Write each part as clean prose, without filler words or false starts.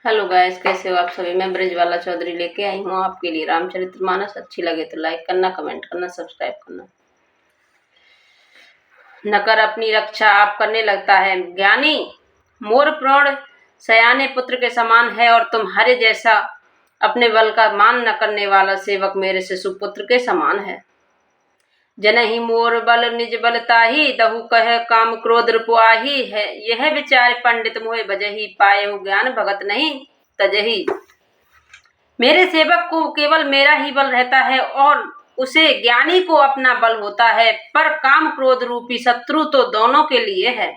Hello guys, कैसे हो आप सभी। मैं ब्रिजवाला चौधरी लेके आई हूँ आपके लिए रामचरितमानस। अच्छी लगे तो लाइक करना, कमेंट करना, सब्सक्राइब करना। नकर अपनी रक्षा आप करने लगता है ज्ञानी, मोर प्रण सयाने पुत्र के समान है, और तुम्हारे जैसा अपने बल का मान न करने वाला सेवक मेरे से सुपुत्र के समान है। जनहि मोर बल निज बलताही, दहु कह काम क्रोध रिपुआही है। यह विचार पंडित मोहे बजही, पाए हो ज्ञान भगत नहीं तजही। मेरे सेवक को केवल मेरा ही बल रहता है और उसे ज्ञानी को अपना बल होता है, पर काम क्रोध रूपी शत्रु तो दोनों के लिए है।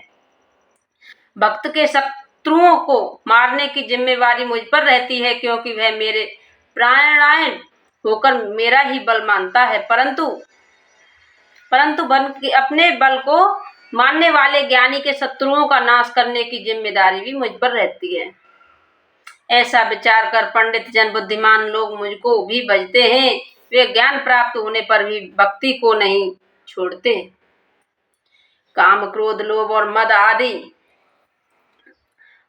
भक्त के शत्रुओं को मारने की जिम्मेवारी मुझ पर रहती है, क्योंकि वह मेरे प्राणायण होकर मेरा ही बल मानता है, परंतु अपने बल को मानने वाले ज्ञानी के शत्रुओं का नाश करने की जिम्मेदारी भी मुझ पर रहती है। ऐसा विचार कर पंडित जन बुद्धिमान लोग मुझको भी भजते हैं। वे ज्ञान प्राप्त होने पर भी भक्ति को नहीं छोड़ते। काम क्रोध लोभ और मद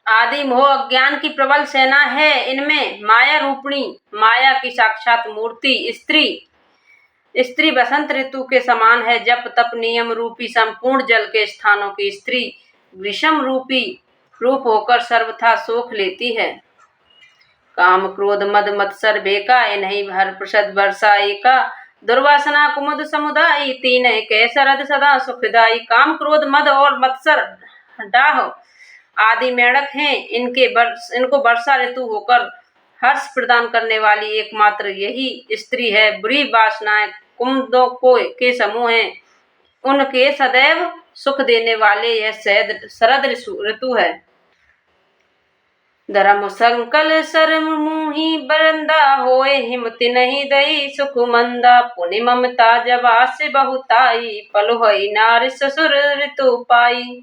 आदि मोह अज्ञान की प्रबल सेना है। इनमें माया रूपणी, माया की साक्षात मूर्ति स्त्री बसंत ऋतु के समान है। जप तप नियम रूपी संपूर्ण जल के स्थानों की स्त्री विषम रूपी रूप होकर सर्वथा सोख लेती है। काम क्रोध मद मत्सर बेका, इन्हीं भर प्रसद वर्षा एका। दुर्वासना कुमुद समुदायी, तीन कै सरद सदा सुखदाई। काम क्रोध मद और मत्सर डाह आदि मेढक हैं। इनको वर्षा ऋतु होकर हर्ष प्रदान करने वाली एकमात्र यही स्त्री है। बुरी वासनाएं कुमुदों के समूह हैं। उनके सदैव सुख देने वाले यह शरद ऋतु है। धर्म संकल सर मुहि बरंदा, होए हिमति नहीं दई सुख मंदा। पुनि ममता जवास बहुताई, पल होई नार ससुर ऋतु पाई।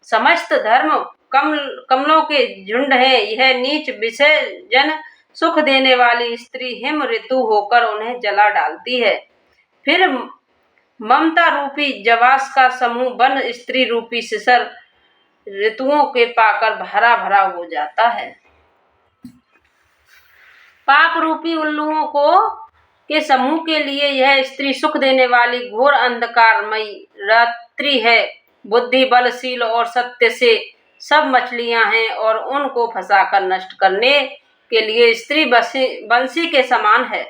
समस्त धर्म कमलों के झुंड है। यह नीच विषय जन सुख देने वाली स्त्री हिम ऋतु होकर उन्हें जला डालती है। फिर ममता रूपी जवास का समूह वन स्त्री रूपी शिशर ऋतुओं के पाकर भरा भरा हो जाता है। पाप रूपी उल्लुओं के समूह के लिए यह स्त्री सुख देने वाली घोर अंधकारमयी रात्रि है। बुद्धि बलशील और सत्य से सब मछलियां हैं, और उनको फंसाकर नष्ट करने के लिए स्त्री बंसी के समान है।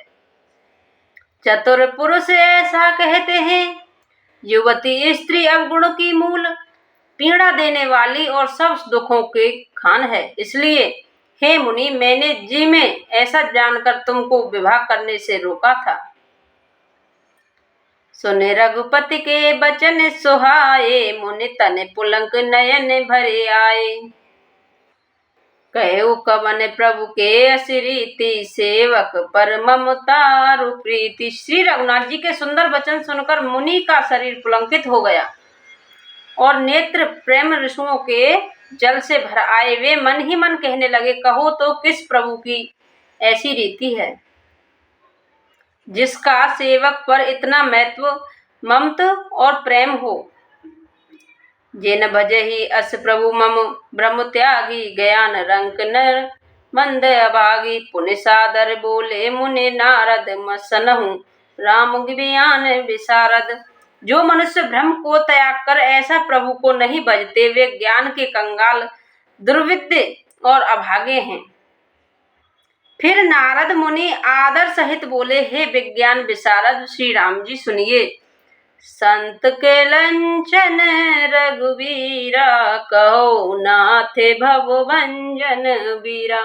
चतुर पुरुष ऐसा कहते हैं, युवती स्त्री अवगुण की मूल, पीड़ा देने वाली और सब दुखों के खान है। इसलिए हे मुनि, मैंने जी में ऐसा जानकर तुमको विवाह करने से रोका था। सुने रघुपति के बचन सुहाए, मुनि तन पुलंक नयन भरे आए। कहु कवन प्रभु के असिरीति, सेवक पर ममता प्रीति। श्री रघुनाथ जी के सुंदर वचन सुनकर मुनि का शरीर पुलंकित हो गया और नेत्र प्रेम ऋषुओं के जल से भर आए। वे मन ही मन कहने लगे, कहो तो किस प्रभु की ऐसी रीति है जिसका सेवक पर इतना महत्व ममत और प्रेम हो। जिन भजहि अस प्रभु मम ब्रह्म त्यागी, ज्ञान रंक नर मंद अभागी। पुनि सादर बोले मुनि नारद, मसनहु राम ज्ञान विशारद। जो मनुष्य भ्रम को त्याग कर ऐसा प्रभु को नहीं भजते, वे ज्ञान के कंगाल, दुर्विद्य और अभागे हैं। फिर नारद मुनि आदर सहित बोले, हे विज्ञान विशारद श्री राम जी, सुनिए। संत के लंचन रघुवीरा, कहो नाथे भव भंजन वीरा।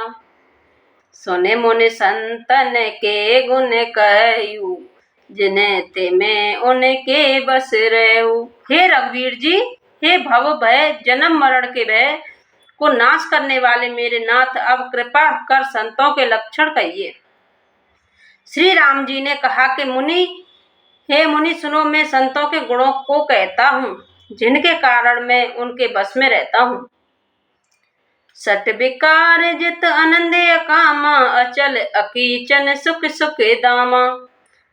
सुने मुनि संतन के गुण कहू, जिन्हें ते में उनके बस रहू। हे रघुवीर जी, हे भव भय जन्म मरण के भय को नाश करने वाले मेरे नाथ, अब कृपा कर संतों के लक्षण कहिए। श्री राम जी ने कहा कि हे मुनि सुनो, मैं संतों के गुणों को कहता हूँ, जिनके कारण मैं उनके बस में रहता हूँ। सट विकार जित आनंद कामा, अचल अकीचन सुख सुख दामा।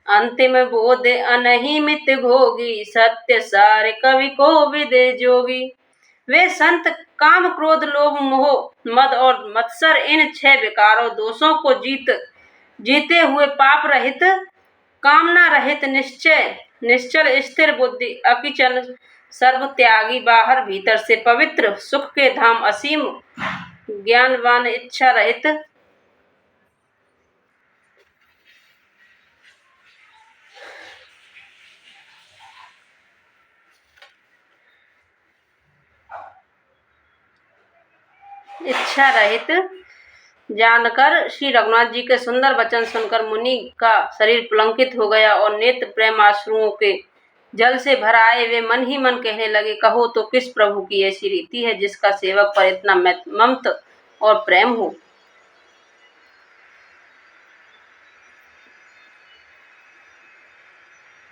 अंतिम बोध अनहिमित भोगी, सत्य सार कवि को विद जोगी। वे संत काम क्रोध लोभ मोह मद और मत्सर इन 6 विकारों दोषों को जीते हुए पाप रहित कामना रहित निश्चल स्थिर बुद्धि अकिचल सर्व त्यागी बाहर भीतर से पवित्र सुख के धाम असीम ज्ञानवान इच्छा रहित जानकर श्री रघुनाथ जी के सुंदर वचन सुनकर मुनि का शरीर पुलंकित हो गया और नेत्र प्रेम आश्रुओं के जल से भर आए। वे मन ही मन कहने लगे, कहो तो किस प्रभु की ऐसी रीति है जिसका सेवक पर इतना ममत और प्रेम हो।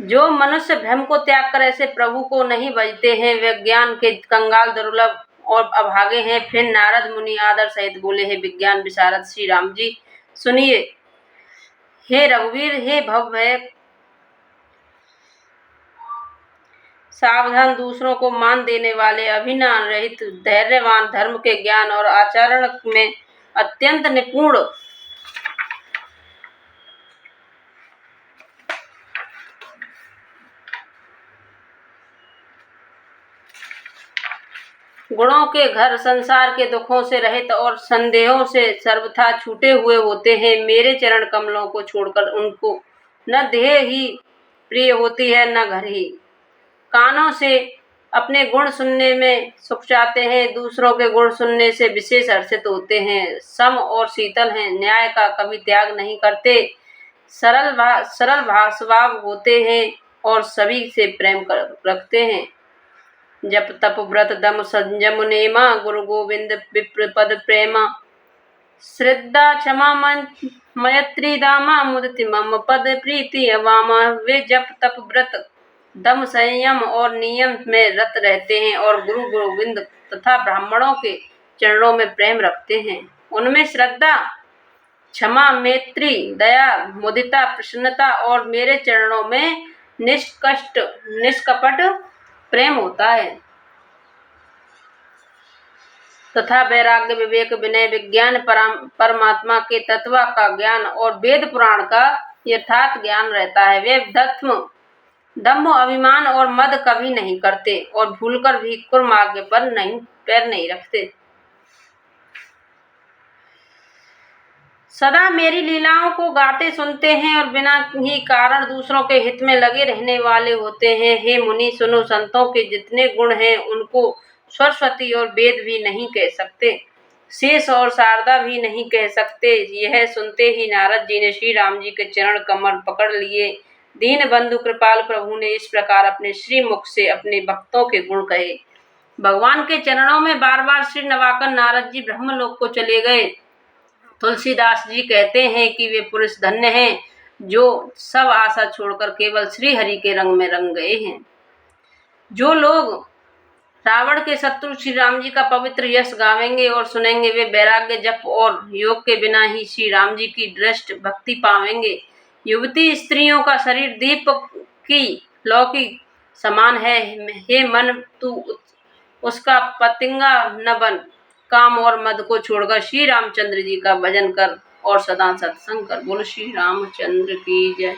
जो मनुष्य भ्रम को त्याग कर ऐसे प्रभु को नहीं भजते हैं वे ज्ञान के कंगाल दुर्लभ और अभागे हैं। फिर नारद मुनि आदर सहित बोले, हे विज्ञान विशारद श्री राम जी सुनिए। हे रघुवीर, हे भवभय सावधान, दूसरों को मान देने वाले, अभिमान रहित, धैर्यवान, धर्म के ज्ञान और आचरण में अत्यंत निपुण, गुणों के घर, संसार के दुखों से रहित और संदेहों से सर्वथा छूटे हुए होते हैं। मेरे चरण कमलों को छोड़कर उनको न देह ही प्रिय होती है न घर ही। कानों से अपने गुण सुनने में सुख चाहते हैं, दूसरों के गुण सुनने से विशेष हर्षित होते हैं। सम और शीतल हैं, न्याय का कभी त्याग नहीं करते, सरल स्वभाव होते हैं और सभी से प्रेम रखते हैं। जप तप व्रत दम संयम नेमा, गुरु गोविंद विप्र पद प्रेमा, श्रद्धा क्षमा मैत्री दामा, मुदिति मम पद प्रीति अवामा। वे जप तप व्रत दम संयम और नियम में रत रहते हैं और गुरु गोविंद तथा ब्राह्मणों के चरणों में प्रेम रखते हैं। उनमें श्रद्धा, क्षमा, मैत्री, दया, मुदिता, प्रसन्नता और मेरे चरणों में निष्कपट प्रेम होता है तथा वैराग्य, विवेक, विनय, विज्ञान, परमात्मा के तत्व का ज्ञान और वेद पुराण का यथार्थ ज्ञान रहता है। वे दम्भ, अभिमान और मद कभी नहीं करते और भूलकर भी कुर्मार्ग पर पैर नहीं रखते। सदा मेरी लीलाओं को गाते सुनते हैं और बिना ही कारण दूसरों के हित में लगे रहने वाले होते हैं। हे मुनि सुनो, संतों के जितने गुण हैं उनको सरस्वती और वेद भी नहीं कह सकते, शेष और शारदा भी नहीं कह सकते। यह सुनते ही नारद जी ने श्री राम जी के चरण कमल पकड़ लिए। दीन बंधु कृपाल प्रभु ने इस प्रकार अपने श्री मुख से अपने भक्तों के गुण कहे। भगवान के चरणों में बार बार सिर नवाकर नारद जी ब्रह्मलोक को चले गए। तुलसीदास जी कहते हैं कि वे पुरुष धन्य हैं जो सब आशा छोड़कर केवल श्री हरि के रंग में रंग गए हैं। जो लोग रावण के शत्रु श्री राम जी का पवित्र यश गावेंगे और सुनेंगे, वे वैराग्य, जप और योग के बिना ही श्री राम जी की दृष्ट भक्ति पावेंगे। युवती स्त्रियों का शरीर दीप की लौ की समान है। हे मन, तू उसका पतंगा न बन, काम और मद को छोड़कर श्री रामचंद्र जी का भजन कर और सदा सत्संग कर। बोलो श्री रामचंद्र की जय।